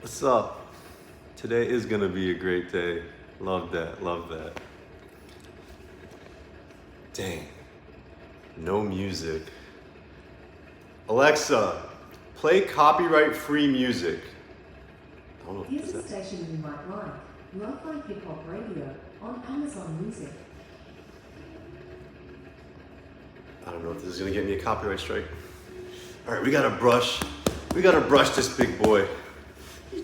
What's up? Today is gonna be a great day. Love that, love that. Dang, no music. Alexa, play copyright-free music. I don't know if Here's is a that. station you might like. Lo-fi hip-hop radio on Amazon Music. I don't know if this is gonna get me a copyright strike. All right, we gotta brush this big boy.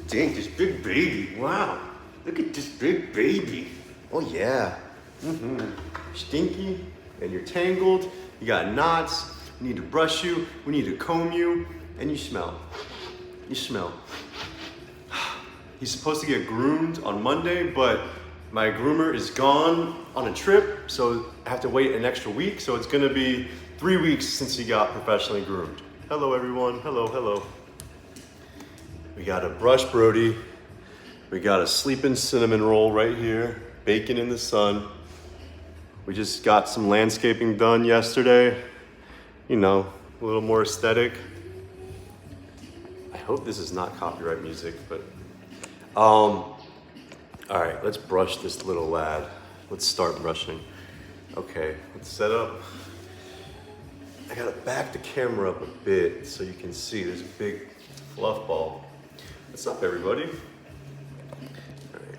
Dang, this big baby, wow. Look at this big baby. Oh yeah. Stinky, and you're tangled, you got knots, we need to brush you, we need to comb you, and you smell. You smell. He's supposed to get groomed on Monday, but my groomer is gone on a trip, so I have to wait an extra week, so it's gonna be 3 weeks since he got professionally groomed. Hello everyone, hello, hello. We got a brush Brody. We got a sleeping cinnamon roll right here, baking in the sun. We just got some landscaping done yesterday. You know, a little more aesthetic. I hope this is not copyright music, but all right, let's brush this little lad. Let's start brushing. Okay, let's set up. I gotta back the camera up a bit so you can see. There's a big fluff ball. What's up, everybody? All right.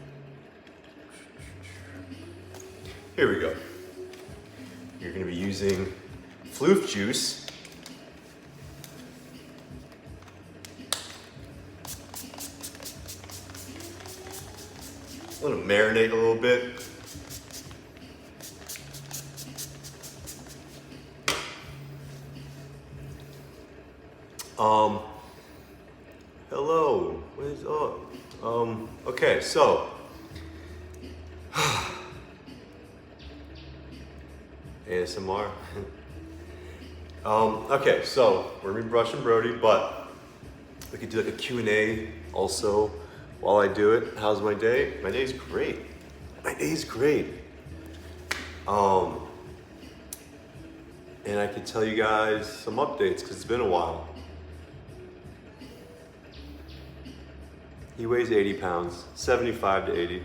Here we go. You're gonna be using floof juice. Let it marinate a little bit. Hello, what is up? Okay, so. ASMR. Okay, so we're gonna be brushing Brody, but we could do like a Q&A also while I do it. How's my day? My day's great. My day's great. And I could tell you guys some updates because it's been a while. He weighs 80 pounds, 75 to 80.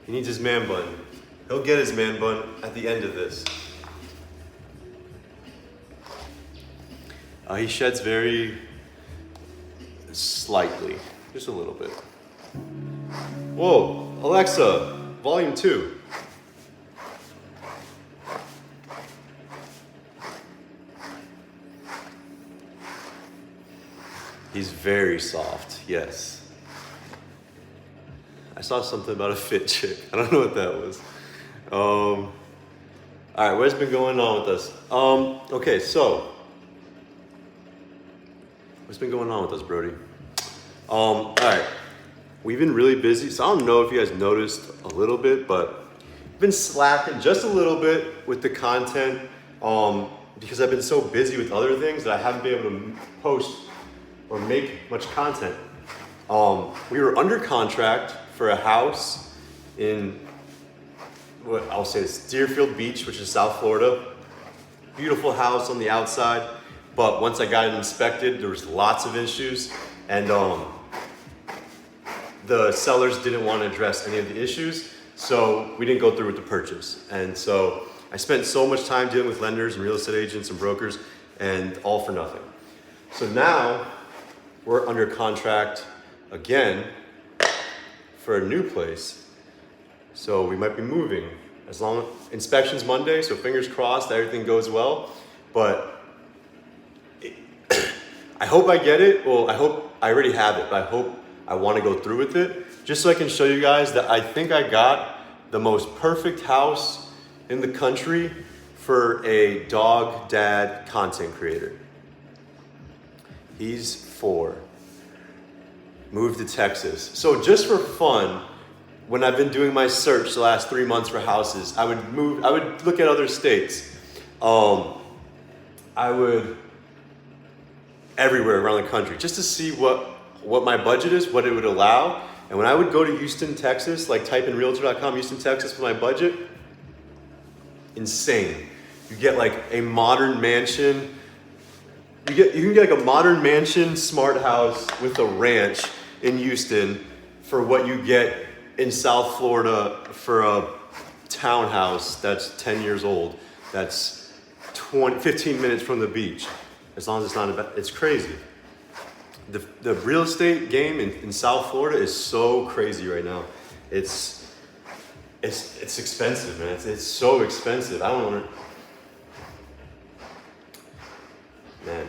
He needs his man bun. He'll get his man bun at the end of this. He sheds very slightly, just a little bit. Whoa, Alexa, volume 2. He's very soft, yes. I saw something about a fit chick. I don't know what that was. All right, what's been going on with us? Okay, so what's been going on with us, Brody? All right, we've been really busy. So I don't know if you guys noticed a little bit, but I've been slacking just a little bit with the content because I've been so busy with other things that I haven't been able to post or make much content. We were under contract for a house in what I'll say is Deerfield Beach, which is South Florida. Beautiful house on the outside, but once I got it inspected, there was lots of issues, and the sellers didn't want to address any of the issues, so we didn't go through with the purchase. And so I spent so much time dealing with lenders and real estate agents and brokers, and all for nothing. So now we're under contract again for a new place. So we might be moving as long inspection's Monday, so fingers crossed that everything goes well. But I hope I get it. Well, I hope I already have it, but I hope I want to go through with it just so I can show you guys that I think I got the most perfect house in the country for a dog dad content creator. He's 4. Moved to Texas. So just for fun, when I've been doing my search the last 3 months for houses, I would look at other states. I would everywhere around the country just to see what my budget is, what it would allow. And when I would go to Houston, Texas, like type in realtor.com, Houston, Texas for my budget, insane. You get like a modern mansion, You can get like a modern mansion, smart house with a ranch in Houston for what you get in South Florida for a townhouse that's 10 years old. That's 15 minutes from the beach. As long as it's not it's crazy. The real estate game in South Florida is so crazy right now. It's expensive, man. It's so expensive. I don't know. Man,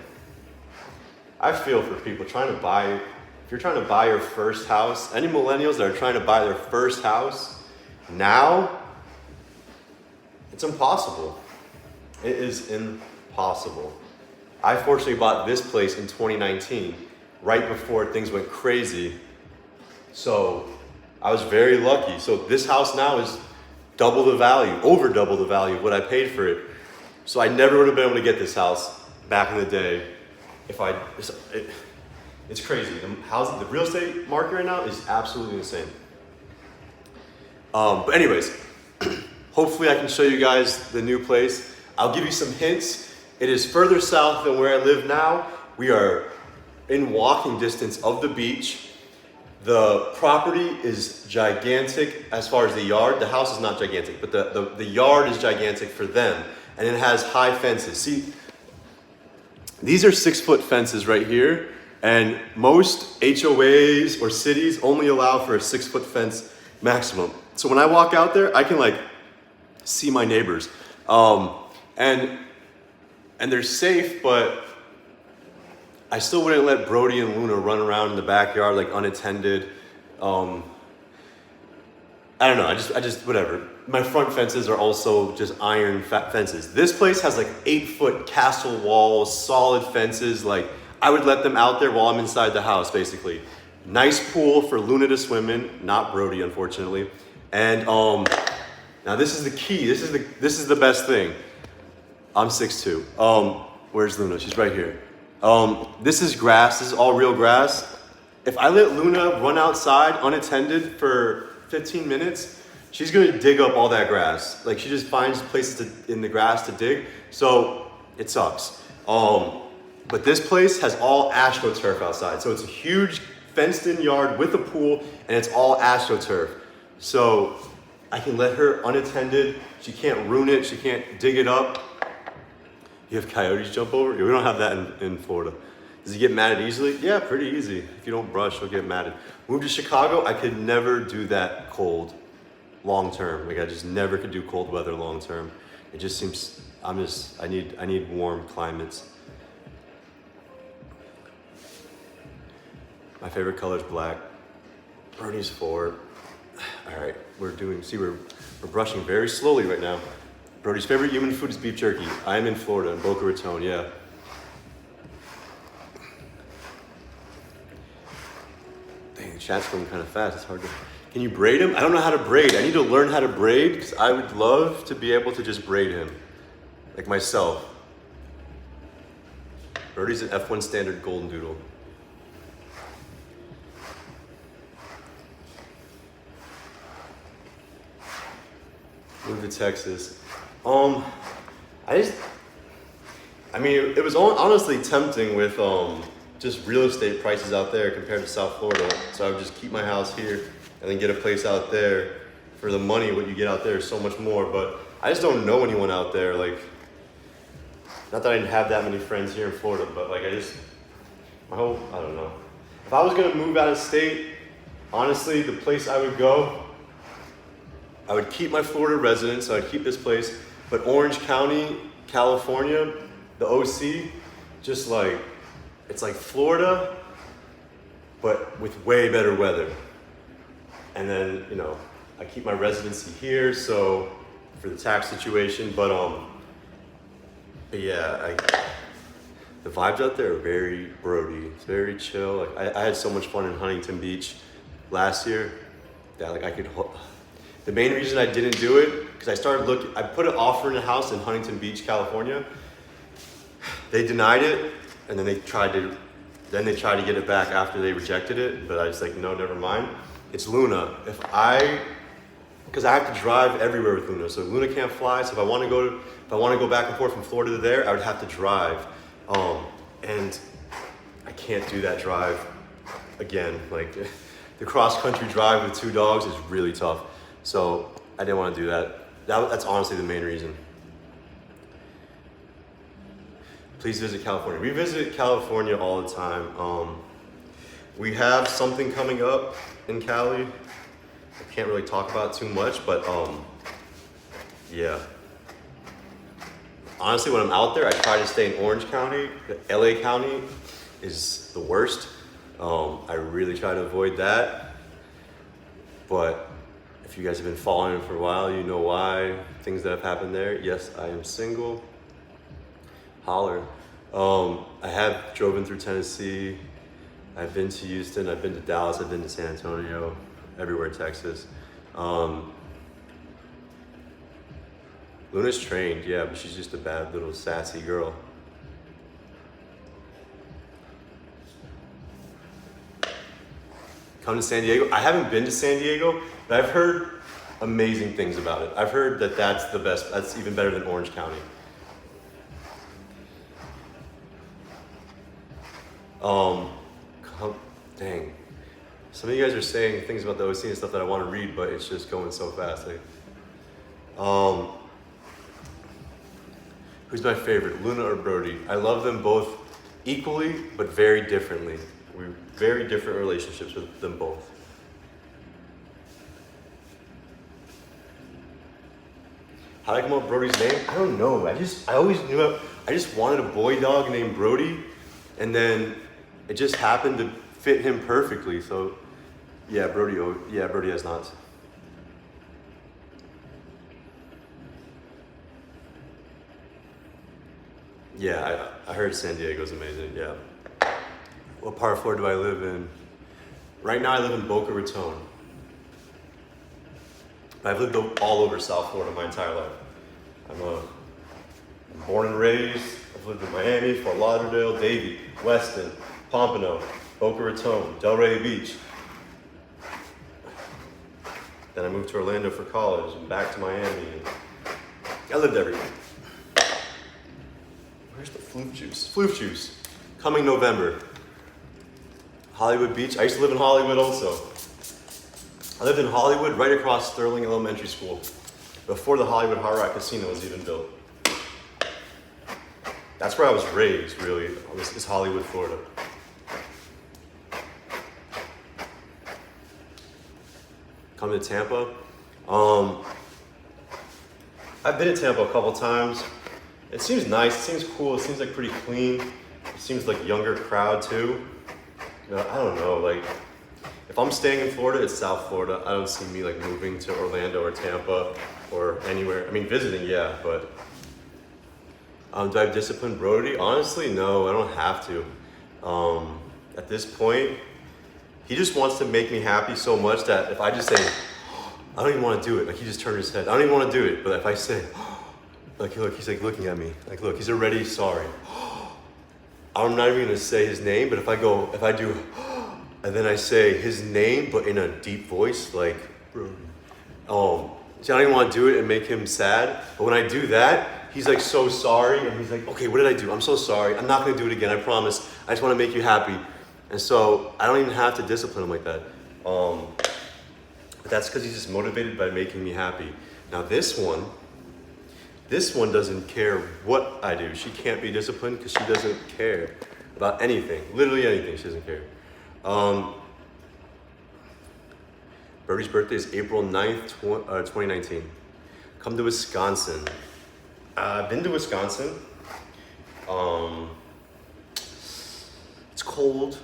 I feel for people trying to buy. If you're trying to buy your first house, any millennials that are trying to buy their first house now, it's impossible. It is impossible. I fortunately bought this place in 2019, right before things went crazy. So I was very lucky. So this house now is double the value, over double the value of what I paid for it. So I never would have been able to get this house back in the day if it's crazy. The real estate market right now is absolutely insane. But anyways, hopefully I can show you guys the new place. I'll give you some hints. It is further south than where I live now. We are in walking distance of the beach. The property is gigantic as far as the yard. The house is not gigantic, but the yard is gigantic for them. And it has high fences. See, these are 6-foot fences right here. And most HOAs or cities only allow for a 6-foot fence maximum. So when I walk out there, I can like see my neighbors. And they're safe, but I still wouldn't let Brody and Luna run around in the backyard like unattended. I don't know, I just whatever. My front fences are also just iron fences. This place has like 8-foot castle walls, solid fences. Like I would let them out there while I'm inside the house, basically. Nice pool for Luna to swim in, not Brody, unfortunately. And now this is the key. This is the best thing. I'm 6'2". Where's Luna? She's right here. This is grass. This is all real grass. If I let Luna run outside unattended for 15 minutes, she's gonna dig up all that grass. Like she just finds places in the grass to dig. So it sucks. But this place has all AstroTurf outside. So it's a huge fenced-in yard with a pool, and it's all AstroTurf. So I can let her unattended. She can't ruin it. She can't dig it up. You have coyotes jump over? We don't have that in Florida. Does he get matted easily? Yeah, pretty easy. If you don't brush, he'll get matted. Moved to Chicago, I could never do that cold long term. Like I just never could do cold weather long term. It just seems, I need warm climates. My favorite color is black. Bernie's 4. All right, we're brushing very slowly right now. Brody's favorite human food is beef jerky. I am in Florida, in Boca Raton, yeah. Dang, the chat's going kind of fast. It's hard to... Can you braid him? I don't know how to braid. I need to learn how to braid because I would love to be able to just braid him. Like myself. Brody's an F1 standard Goldendoodle. Moved to Texas. It was honestly tempting with just real estate prices out there compared to South Florida. So I would just keep my house here and then get a place out there. For the money, what you get out there is so much more. But I just don't know anyone out there. Like, not that I didn't have that many friends here in Florida, but like I don't know. If I was gonna move out of state, honestly, the place I would go, I would keep my Florida residence, so I'd keep this place, but Orange County, California, the OC, just like, it's like Florida, but with way better weather. And then, I keep my residency here, so for the tax situation, but yeah, the vibes out there are very Brody. It's very chill. Like I had so much fun in Huntington Beach last year that like I could. The main reason I didn't do it because I put an offer in a house in Huntington Beach, California. They denied it, and then they tried to get it back after they rejected it. But I was like, no, never mind. It's Luna. Because I have to drive everywhere with Luna, so Luna can't fly. So if I want to go back and forth from Florida to there, I would have to drive. and I can't do that drive again. Like the cross-country drive with 2 dogs is really tough. So I didn't want to do that. That's honestly the main reason. Please visit California. We visit California all the time. We have something coming up in Cali. I can't really talk about too much, but yeah. Honestly, when I'm out there, I try to stay in Orange County. LA County is the worst. I really try to avoid that. But if you guys have been following for a while, you know why, things that have happened there. Yes, I am single. Holler. I have driven through Tennessee. I've been to Houston, I've been to Dallas, I've been to San Antonio, everywhere in Texas. Luna's trained, yeah, but she's just a bad little sassy girl. Come to San Diego. I haven't been to San Diego, but I've heard amazing things about it. I've heard that that's the best, that's even better than Orange County. Dang. Some of you guys are saying things about the OC and stuff that I want to read, but it's just going so fast. Like, who's my favorite, Luna or Brody? I love them both equally, but very differently. We're very different relationships with them both. How did I come up with Brody's name? I don't know. I always knew I just wanted a boy dog named Brody, and then it just happened to fit him perfectly. So yeah, Brody has knots. Yeah, I heard San Diego's amazing, yeah. What part of Florida do I live in? Right now I live in Boca Raton. I've lived all over South Florida my entire life. I'm born and raised. I've lived in Miami, Fort Lauderdale, Davie, Weston, Pompano, Boca Raton, Delray Beach. Then I moved to Orlando for college and back to Miami. I lived everywhere. Where's the floof juice? Floof juice. Coming November. Hollywood Beach. I used to live in Hollywood also. I lived in Hollywood right across Sterling Elementary School before the Hollywood Hard Rock Casino was even built. That's where I was raised, really, is Hollywood, Florida. Come to Tampa. I've been to Tampa a couple times. It seems nice, it seems cool, it seems like pretty clean. It seems like younger crowd too. I don't know, like, if I'm staying in Florida, it's South Florida. I don't see me like moving to Orlando or Tampa or anywhere. I mean, visiting, yeah, but do I discipline Brody? Honestly, no, I don't have to. At this point, he just wants to make me happy so much that if I just say, I don't even want to do it, like he just turned his head. I don't even want to do it, but if I say, like, look, he's like looking at me. Like, look, he's already sorry. I'm not even gonna say his name, but if I do, and then I say his name, but in a deep voice, like, see, I don't even want to do it and make him sad. But when I do that, he's like so sorry, and he's like, okay, what did I do? I'm so sorry. I'm not gonna do it again. I promise. I just want to make you happy. And so I don't even have to discipline him like that. But that's because he's just motivated by making me happy. Now this one doesn't care what I do. She can't be disciplined because she doesn't care about anything. Literally anything, she doesn't care. Brody's birthday is April 9th, 2019. Come to Wisconsin. I've been to Wisconsin. It's cold.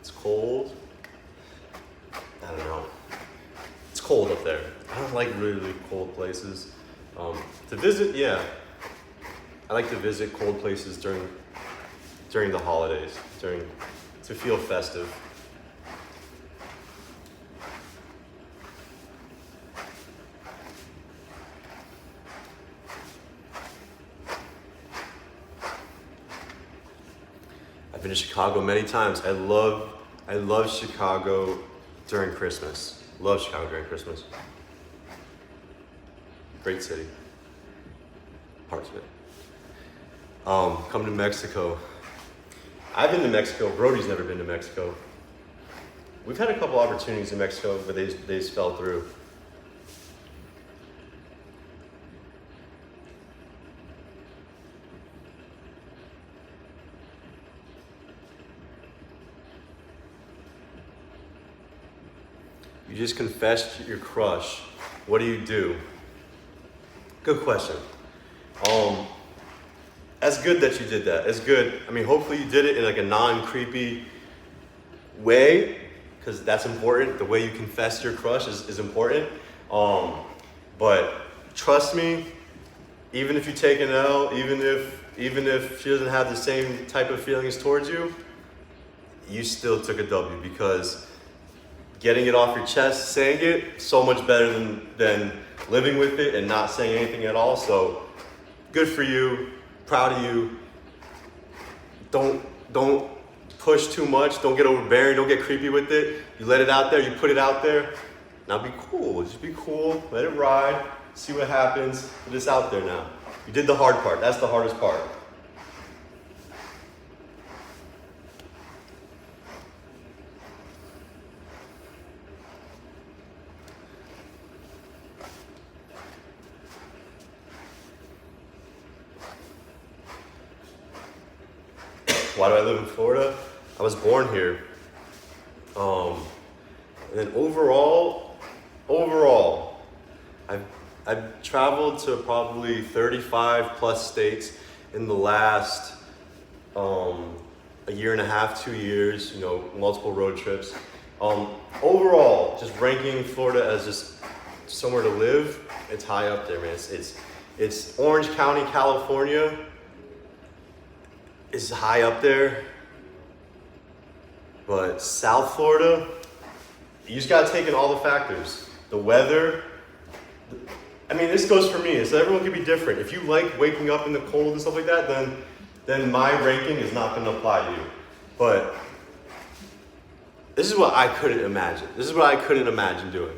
It's cold. I don't know. It's cold up there. I don't like really cold places. To visit, yeah. I like to visit cold places during the holidays, to feel festive. I've been to Chicago many times. I love Chicago during Christmas. Love Chicago during Christmas. Great city. Parts of it. come to Mexico. I've been to Mexico. Brody's never been to Mexico. We've had a couple opportunities in Mexico, but they just fell through. You just confessed your crush. What do you do? Good question. That's good that you did that. It's good. I mean, hopefully you did it in like a non-creepy way, because that's important. The way you confess your crush is important. But trust me, even if you take an L, even if she doesn't have the same type of feelings towards you, you still took a W, because getting it off your chest, saying it, so much better than living with it and not saying anything at all. So good for you, proud of you. Don't push too much, don't get overbearing, don't get creepy with it. You let it out there, you put it out there. Now be cool, just be cool, let it ride, see what happens, but it's out there now. You did the hard part, that's the hardest part. Why do I live in Florida? I was born here. And then overall, I've traveled to probably 35 plus states in the last a year and a half, 2 years, you know, multiple road trips. Overall, just ranking Florida as just somewhere to live, it's high up there, man. It's Orange County, California, is high up there, but South Florida, you just gotta take in all the factors. The weather, I mean, this goes for me, so everyone can be different. If you like waking up in the cold and stuff like that, then my ranking is not gonna apply to you. But this is what I couldn't imagine. This is what I couldn't imagine doing.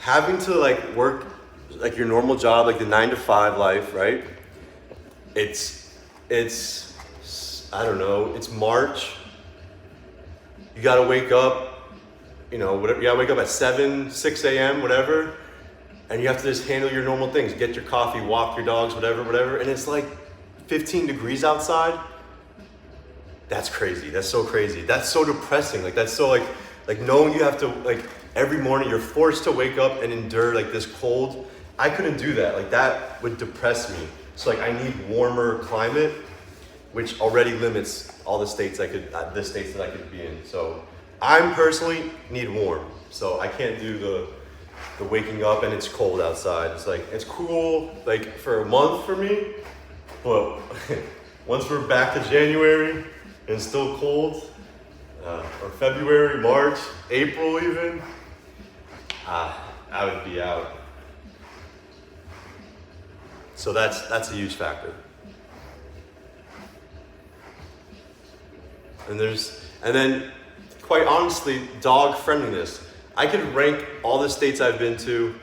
Having to like work like your normal job, like the 9 to 5 life, right? It's, I don't know, it's March. You gotta wake up, you know, whatever, you gotta wake up at 7, 6 a.m., whatever, and you have to just handle your normal things, get your coffee, walk your dogs, whatever, and it's like 15 degrees outside. That's crazy, that's so crazy. That's so depressing, like that's so like knowing you have to, like every morning you're forced to wake up and endure like this cold. I couldn't do that, like that would depress me. So like I need warmer climate, which already limits all the states that I could be in. So I personally need warm. So I can't do the waking up and it's cold outside. It's like, it's cool like for a month for me, but once we're back to January and it's still cold, or February, March, April even, I would be out. So that's a huge factor. And then quite honestly, dog friendliness. I could rank all the states I've been to.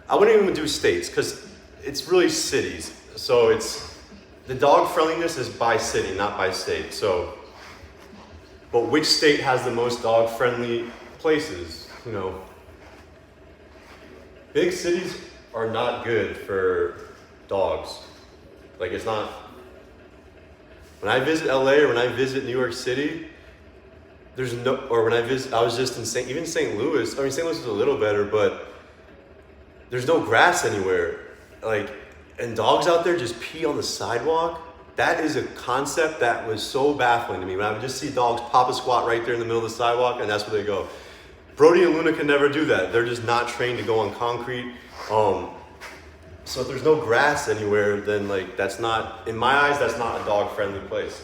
I wouldn't even do states because it's really cities. So it's, the dog friendliness is by city, not by state. So, but which state has the most dog friendly places? You know, big cities are not good for dogs. Like it's not. When I visit LA or when I visit New York City, there's no, or when I was just in St. Louis. I mean, St. Louis is a little better, but there's no grass anywhere. Like, and dogs out there just pee on the sidewalk. That is a concept that was so baffling to me. When I would just see dogs pop a squat right there in the middle of the sidewalk, and that's where they go. Brody and Luna can never do that. They're just not trained to go on concrete. So if there's no grass anywhere, then like that's not, in my eyes, that's not a dog-friendly place.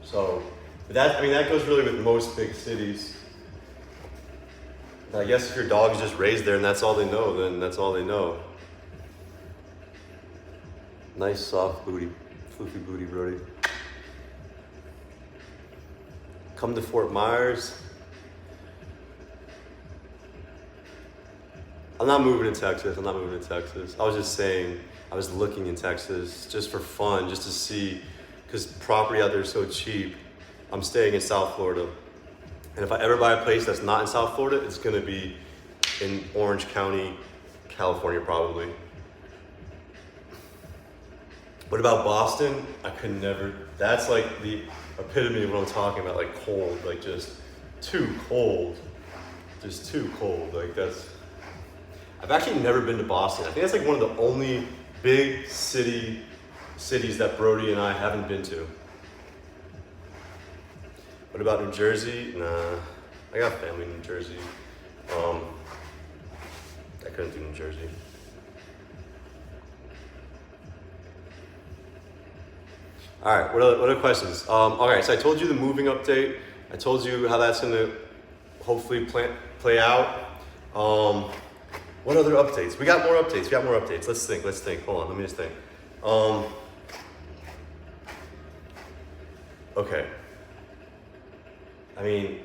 So that goes really with most big cities. I guess if your dog's just raised there and that's all they know, then that's all they know. Nice soft booty, floofy booty, Brody. Come to Fort Myers. I'm not moving to Texas. I'm not moving to Texas. I was just saying, I was looking in Texas just for fun, just to see, because property out there is so cheap. I'm staying in South Florida. And if I ever buy a place that's not in South Florida, it's gonna be in Orange County, California, probably. What about Boston? I could never, that's like the epitome of what I'm talking about, like cold, like just too cold. Just too cold, like that's, I've actually never been to Boston. I think that's like one of the only big cities that Brody and I haven't been to. What about New Jersey? Nah, I got family in New Jersey. I couldn't do New Jersey. All right, what other questions? All right, so I told you the moving update. I told you how that's gonna hopefully play out. What other updates? We got more updates. Let's think. Hold on, let me just think. Okay. I mean,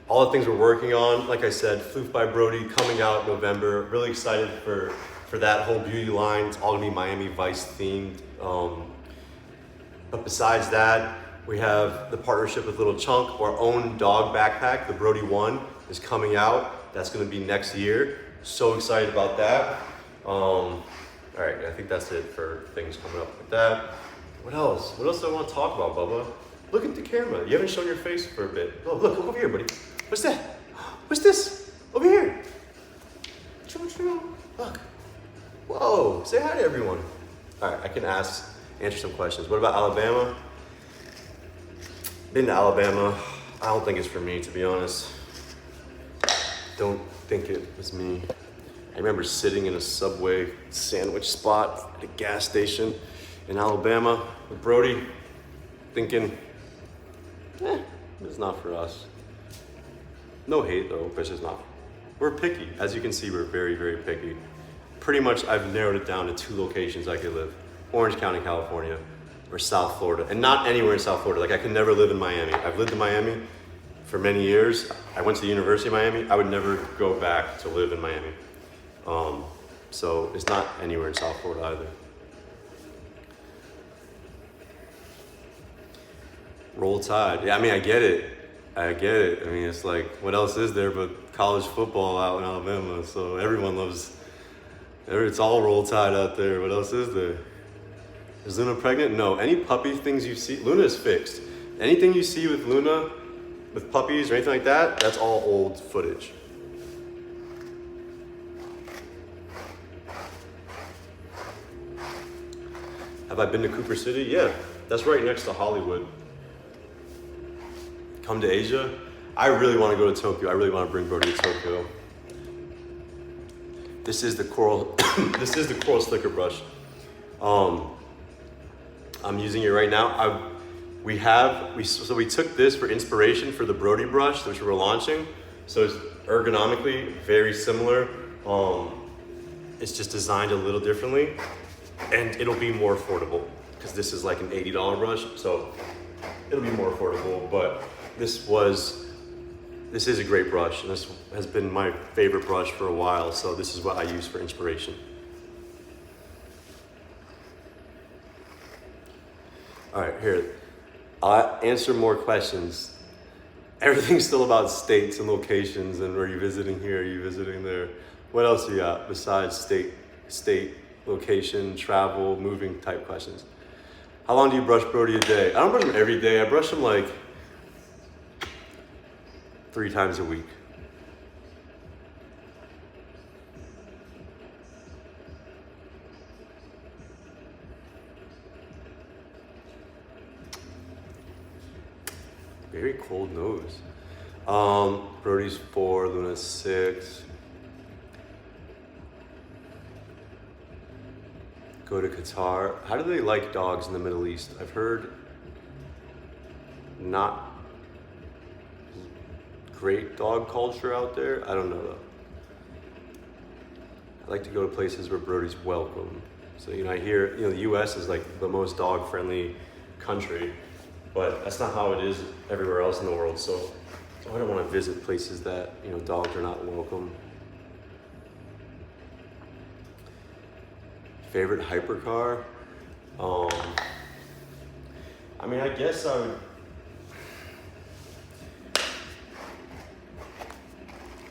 all the things we're working on, like I said, Floof by Brody coming out November. Really excited for that whole beauty line. It's all gonna be Miami Vice themed. But besides that, we have the partnership with Little Chunk. Our own dog backpack, the Brody One, is coming out. That's gonna be next year. So excited about that. All right, I think that's it for things coming up with that. What else? What else do I want to talk about, Bubba? Look at the camera. You haven't shown your face for a bit. Oh, look over here, buddy. What's that? What's this? Over here. Look. Whoa, say hi to everyone. All right, I can answer some questions. What about Alabama? Been to Alabama. I don't think it's for me, to be honest. Don't think it was me. I remember sitting in a Subway sandwich spot at a gas station in Alabama with Brody, thinking, it's not for us. No hate though, but it's just not. We're picky. As you can see, we're very, very picky. Pretty much I've narrowed it down to 2 locations I could live. Orange County, California, or South Florida. And not anywhere in South Florida. Like I could never live in Miami. I've lived in Miami for many years. I went to the University of Miami. I would never go back to live in Miami. So it's not anywhere in South Florida either. Roll Tide. Yeah, I mean, I get it. I mean, it's like, what else is there but college football out in Alabama? So everyone loves, it's all Roll Tide out there. What else is there? Is Luna pregnant? No. Any puppy things you see, Luna is fixed. Anything you see with Luna, with puppies or anything like that, that's all old footage. Have I been to Cooper City? Yeah, that's right next to Hollywood. Come to Asia? I really want to go to Tokyo. I really want to bring Brody to Tokyo. This is the coral, this is the coral slicker brush. I'm using it right now. So we took this for inspiration for the Brody brush, which we're launching. So it's ergonomically very similar. It's just designed a little differently, and it'll be more affordable because this is like an $80 brush. So it'll be more affordable, but this is a great brush, and this has been my favorite brush for a while. So this is what I use for inspiration. All right, here. I'll answer more questions. Everything's still about states and locations and are you visiting here, are you visiting there? What else you got besides state, location, travel, moving type questions? How long do you brush Brody a day? I don't brush him every day. I brush him like 3 times a week. Very cold nose. Brody's 4, Luna's 6. Go to Qatar. How do they like dogs in the Middle East? I've heard not great dog culture out there. I don't know though. I like to go to places where Brody's welcome. So, I hear, the US is like the most dog friendly country, but that's not how it is everywhere else in the world. So I don't want to visit places that, dogs are not welcome. Favorite hypercar? I mean, I guess I would.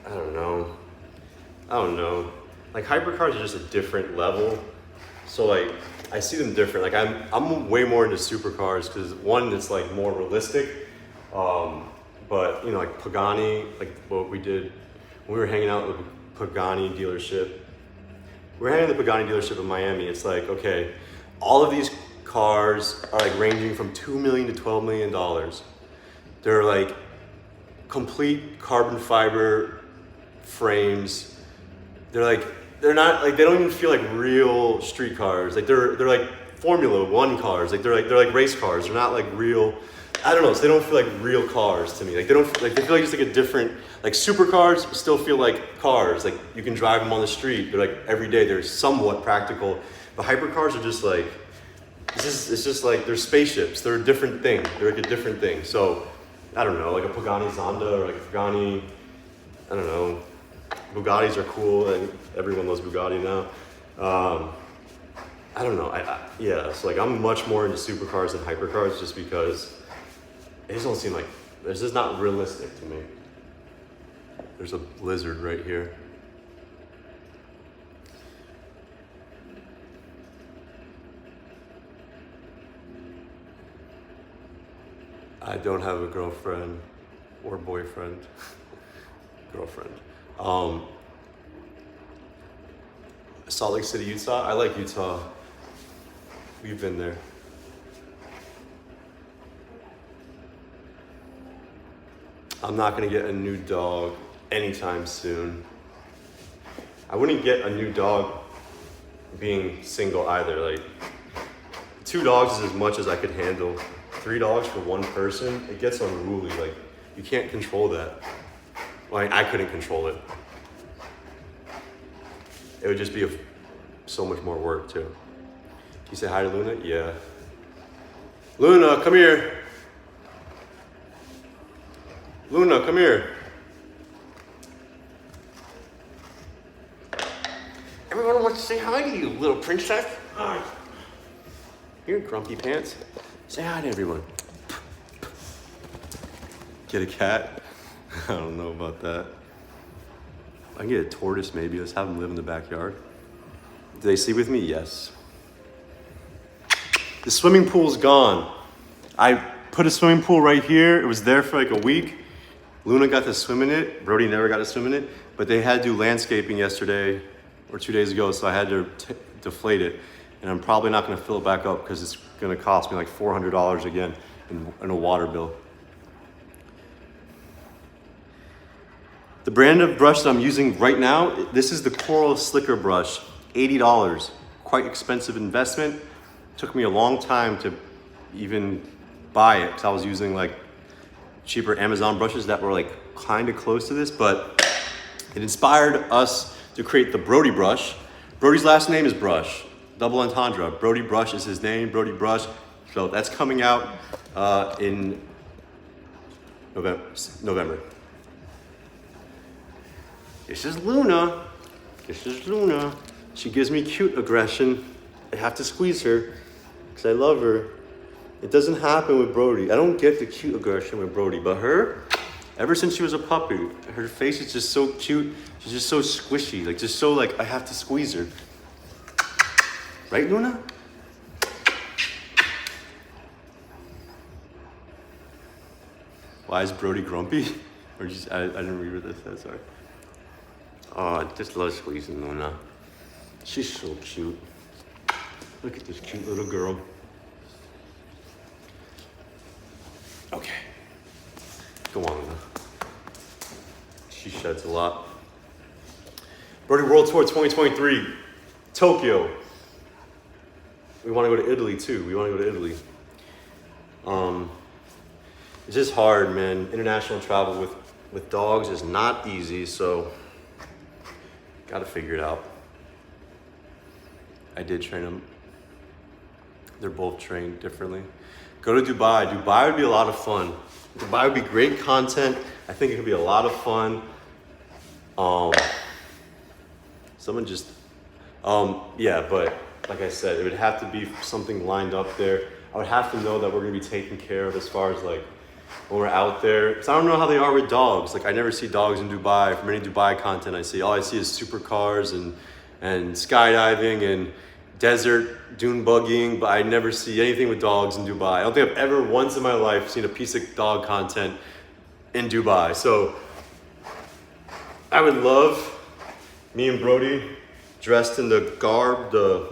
I don't know. Like hypercars are just a different level. So like, I see them different. Like I'm way more into supercars because one, it's like more realistic. But you know, like Pagani, like what we did when we were hanging out with the Pagani dealership. We're hanging at the Pagani dealership in Miami. It's like, okay, all of these cars are like ranging from $2 million to $12 million. They're like complete carbon fiber frames. They're not like, they don't even feel like real street cars. Like they're like Formula One cars. Like they're like race cars. They're not like real. I don't know. So they don't feel like real cars to me. Like they don't like, they feel like it's like a different, like supercars still feel like cars. Like you can drive them on the street. They're like every day. They're somewhat practical. But hypercars are just like, it's just like they're spaceships. They're a different thing. They're like a different thing. So I don't know, like a Pagani Zonda or like a Pagani, I don't know. Bugattis are cool and everyone loves Bugatti now. I don't know. Yeah, so like I'm much more into supercars than hypercars just because it just don't seem like, it's just not realistic to me. There's a lizard right here. I don't have a girlfriend or boyfriend. Girlfriend. Salt Lake City, Utah. I like Utah. We've been there. I'm not gonna get a new dog anytime soon. I wouldn't get a new dog being single either. Like 2 dogs is as much as I could handle. 3 dogs for one person, it gets unruly. Like you can't control that. Like I couldn't control it. It would just be so much more work too. Can you say hi to Luna? Yeah. Luna, come here. Luna, come here. Everyone wants to say hi to you, little princess. Here, grumpy pants. Say hi to everyone. Get a cat? I don't know about that. I can get a tortoise maybe. Let's have them live in the backyard. Do they sleep with me? Yes. The swimming pool's gone. I put a swimming pool right here. It was there for like a week. Luna got to swim in it. Brody never got to swim in it. But they had to do landscaping yesterday or 2 days ago, so I had to deflate it. And I'm probably not gonna fill it back up because it's gonna cost me like $400 again in a water bill. The brand of brush that I'm using right now, this is the Coral Slicker brush, $80. Quite expensive investment. Took me a long time to even buy it because I was using like cheaper Amazon brushes that were like kind of close to this, but it inspired us to create the Brody brush. Brody's last name is Brush, double entendre. Brody Brush is his name, Brody Brush. So that's coming out in November. This is Luna. This is Luna. She gives me cute aggression. I have to squeeze her because I love her. It doesn't happen with Brody. I don't get the cute aggression with Brody, but her, ever since she was a puppy, her face is just so cute. She's just so squishy, like just so like I have to squeeze her. Right, Luna? Why is Brody grumpy? Or just I didn't read what that said, sorry. Oh, I just love squeezing Luna. She's so cute. Look at this cute little girl. Okay. Go on, Luna. She sheds a lot. Brody World Tour 2023, Tokyo. We want to go to Italy too. We want to go to Italy. It's just hard, man. International travel with dogs is not easy, so got to figure it out. I did train them. They're both trained differently. Go to Dubai. Dubai would be a lot of fun. Dubai would be great content. I think it could be a lot of fun. Someone just, yeah, but like I said, it would have to be something lined up there. I would have to know that we're gonna be taken care of as far as like when we're out there. Because I don't know how they are with dogs. Like I never see dogs in Dubai. From any Dubai content I see, all I see is supercars and skydiving and desert dune buggying, but I never see anything with dogs in Dubai. I don't think I've ever once in my life seen a piece of dog content in Dubai. So I would love me and Brody dressed in the garb, the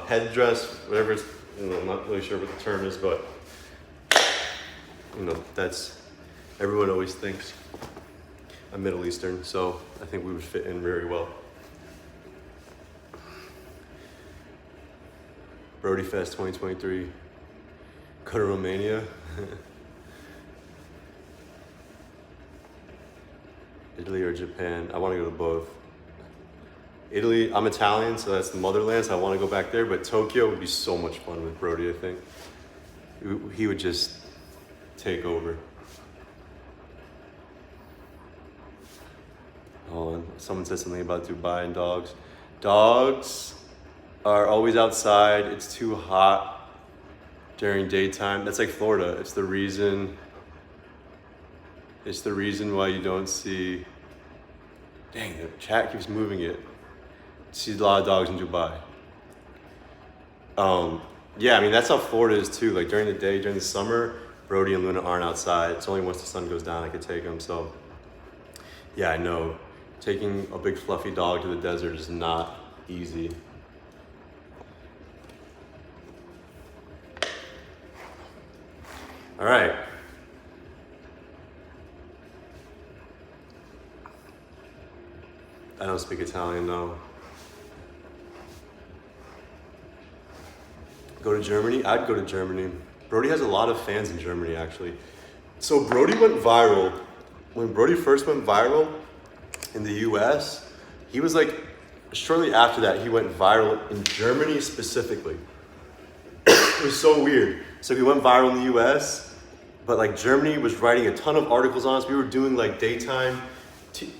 headdress, whatever it's, I'm not really sure what the term is, but that's, everyone always thinks I'm Middle Eastern, so I think we would fit in very well. Brody Fest 2023, go to Romania. Italy or Japan, I want to go to both. Italy, I'm Italian, so that's the motherland, so I want to go back there, but Tokyo would be so much fun with Brody, I think. He would just take over. Oh, and someone said something about Dubai and dogs. Dogs are always outside. It's too hot during daytime. That's like Florida. It's the reason why you don't see, dang, the chat keeps moving it. See a lot of dogs in Dubai. Yeah, I mean, that's how Florida is too. Like during the day, during the summer, Brody and Luna aren't outside. It's only once the sun goes down I could take them. So yeah, I know. Taking a big fluffy dog to the desert is not easy. All right. I don't speak Italian, no. Go to Germany? I'd go to Germany. Brody has a lot of fans in Germany, actually. So Brody went viral. When Brody first went viral in the US, he was like, shortly after that, he went viral in Germany specifically. It was so weird. So he went viral in the US, but like Germany was writing a ton of articles on us. We were doing like daytime,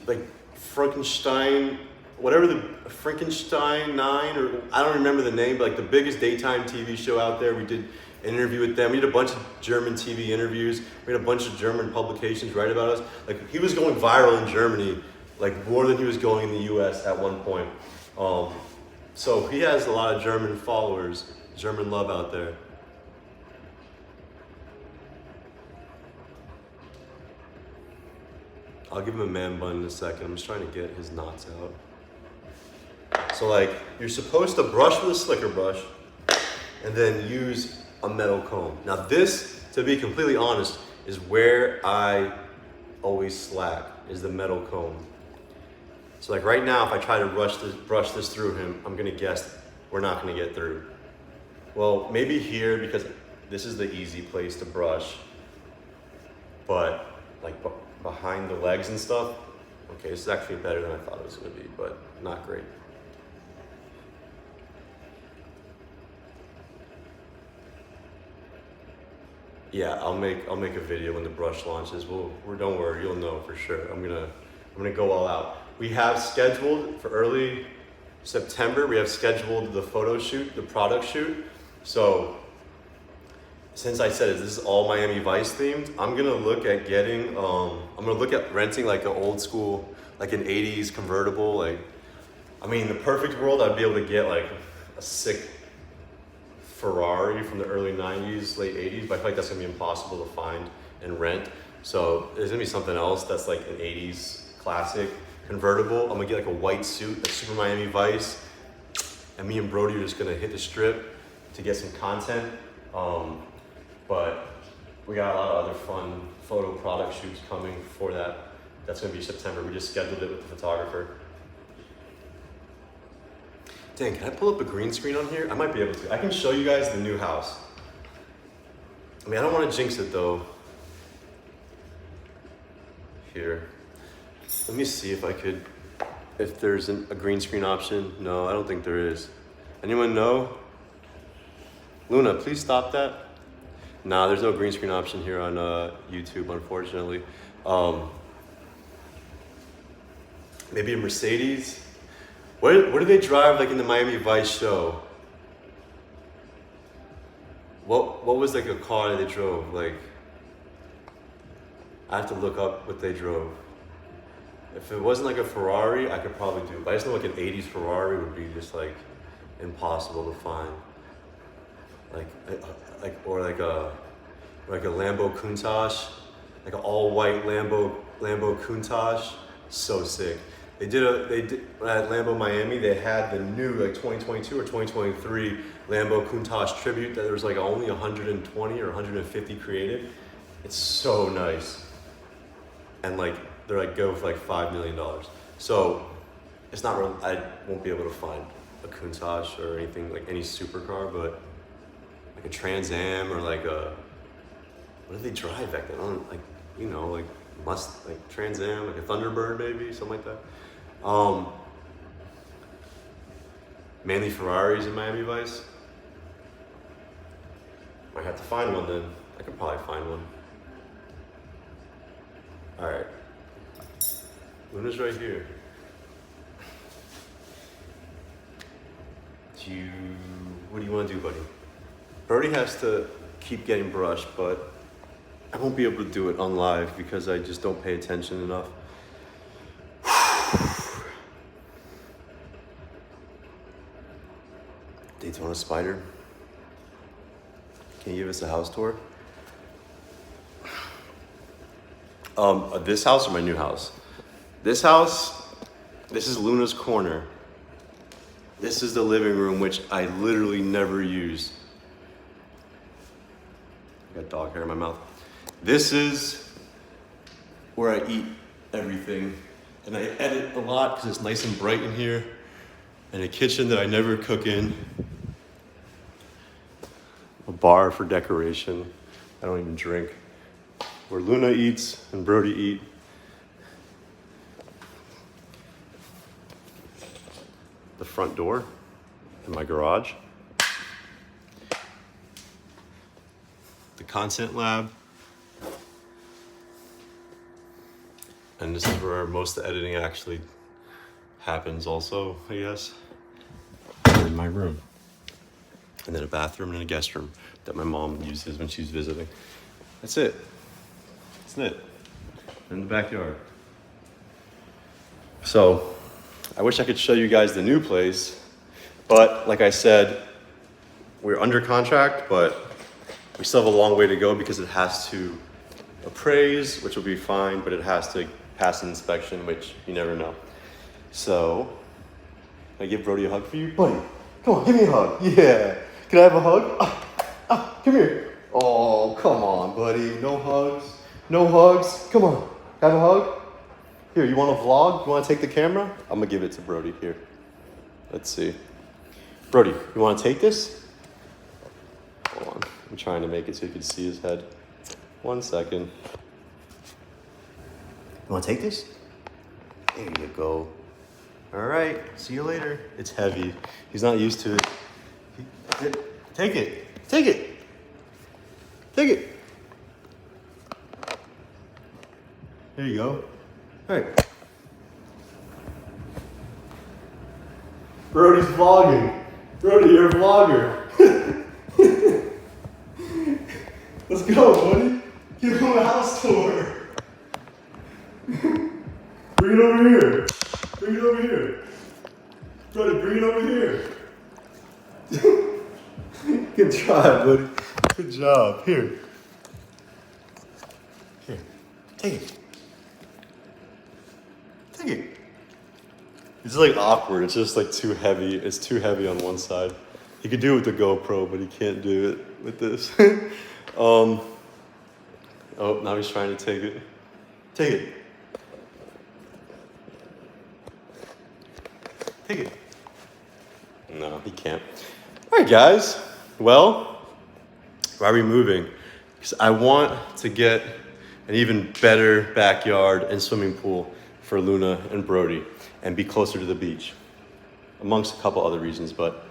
like Frankenstein, whatever the Frankenstein 9, or I don't remember the name, but like the biggest daytime TV show out there. We did an interview with them. We did a bunch of German TV interviews. We had a bunch of German publications write about us. Like he was going viral in Germany, like more than he was going in the US at one point. So he has a lot of German followers, German love out there. I'll give him a man bun in a second. I'm just trying to get his knots out. So like, you're supposed to brush with a slicker brush and then use a metal comb. Now this, to be completely honest, is where I always slack, is the metal comb. So like right now, if I try to brush this through him, I'm gonna guess we're not gonna get through. Well, maybe here, because this is the easy place to brush, but like behind the legs and stuff, okay, this is actually better than I thought it was gonna be, but not great. Yeah, I'll make a video when the brush launches. Don't worry, you'll know for sure. I'm gonna go all out. We have scheduled for early September. We have scheduled the photo shoot, the product shoot. So since I said this is all Miami Vice themed, I'm gonna look at getting. I'm gonna look at renting like an old school, like an '80s convertible. Like, I mean, in the perfect world, I'd be able to get like a sick Ferrari from the early 90s, late 80s, but I feel like that's gonna be impossible to find and rent. So there's gonna be something else that's like an 80s classic convertible. I'm gonna get like a white suit, like Super Miami Vice, and me and Brody are just gonna hit the strip to get some content. But we got a lot of other fun photo product shoots coming for that. That's gonna be September. We just scheduled it with the photographer. Dang, can I pull up a green screen on here? I might be able to. I can show you guys the new house. I mean, I don't want to jinx it though. Here. Let me see if there's a green screen option. No, I don't think there is. Anyone know? Luna, please stop that. Nah, there's no green screen option here on YouTube, unfortunately. Maybe a Mercedes. What do they drive like in the Miami Vice show? What was like a car that they drove? Like, I have to look up what they drove. If it wasn't like a Ferrari, I could probably do it. But I just know like an 80s Ferrari would be just like impossible to find. Or like a Lambo Countach, like an all white Lambo Countach, so sick. They did at Lambo Miami. They had the new like 2022 or 2023 Lambo Countach tribute that there was like only 120 or 150 created. It's so nice, and like they're like go for like $5 million. So it's not real. I won't be able to find a Countach or anything like any supercar, but like a Trans Am or like a, what did they drive back then? I don't like, you know, like Trans Am, like a Thunderbird maybe, something like that. Mainly Ferraris in Miami Vice. Might have to find one then. I could probably find one. All right. Luna's right here. What do you want to do, buddy? Brody has to keep getting brushed, but I won't be able to do it on live because I just don't pay attention enough. Daytona Spider. Can you give us a house tour? This house or my new house? This house, this is Luna's corner. This is the living room, which I literally never use. I got dog hair in my mouth. This is where I eat everything. And I edit a lot because it's nice and bright in here. And a kitchen that I never cook in. A bar for decoration. I don't even drink. Where Luna eats and Brody eat. The front door in my garage. The content lab. And this is where most of the editing actually happens also, I guess. In my room. And then a bathroom and a guest room that my mom uses when she's visiting. That's it. That's it. In the backyard. So, I wish I could show you guys the new place, but like I said, we're under contract, but we still have a long way to go because it has to appraise, which will be fine, but it has to pass an inspection, which you never know. So, can I give Brody a hug for you? Buddy, come on, give me a hug. Yeah. Can I have a hug? Come here. Oh, come on, buddy. No hugs. No hugs. Come on. Have a hug? Here, you want to vlog? You want to take the camera? I'm going to give it to Brody here. Let's see. Brody, you want to take this? Hold on. I'm trying to make it so you can see his head. 1 second. You want to take this? There you go. All right. See you later. It's heavy. He's not used to it. Take it. Take it. Take it. There you go. All right. Brody's vlogging. Brody, you're a vlogger. Let's go, buddy. Give him a house tour. Bring it over here. Bring it over here. Brody, bring it over here. Good job, buddy. Good job. Here. Here. Take it. Take it. It's like awkward. It's just like too heavy. It's too heavy on one side. He could do it with the GoPro, but he can't do it with this. Oh, now he's trying to take it. Take it. Take it. No, he can't. All right, guys. Well, why are we moving? Because I want to get an even better backyard and swimming pool for Luna and Brody and be closer to the beach, amongst a couple other reasons, but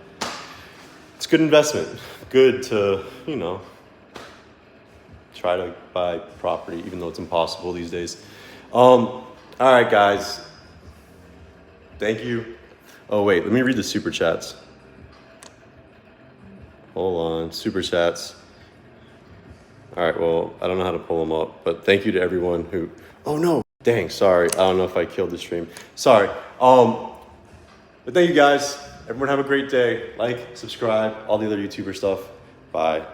it's good investment. Good to, you know, try to buy property, even though it's impossible these days. All right, guys. Thank you Oh wait, let me read the super chats. Hold on, super chats. All right, well, I don't know how to pull them up, but thank you to everyone who, oh no, dang, sorry. I don't know if I killed the stream. Sorry. But thank you guys. Everyone have a great day. Like, subscribe, all the other YouTuber stuff. Bye.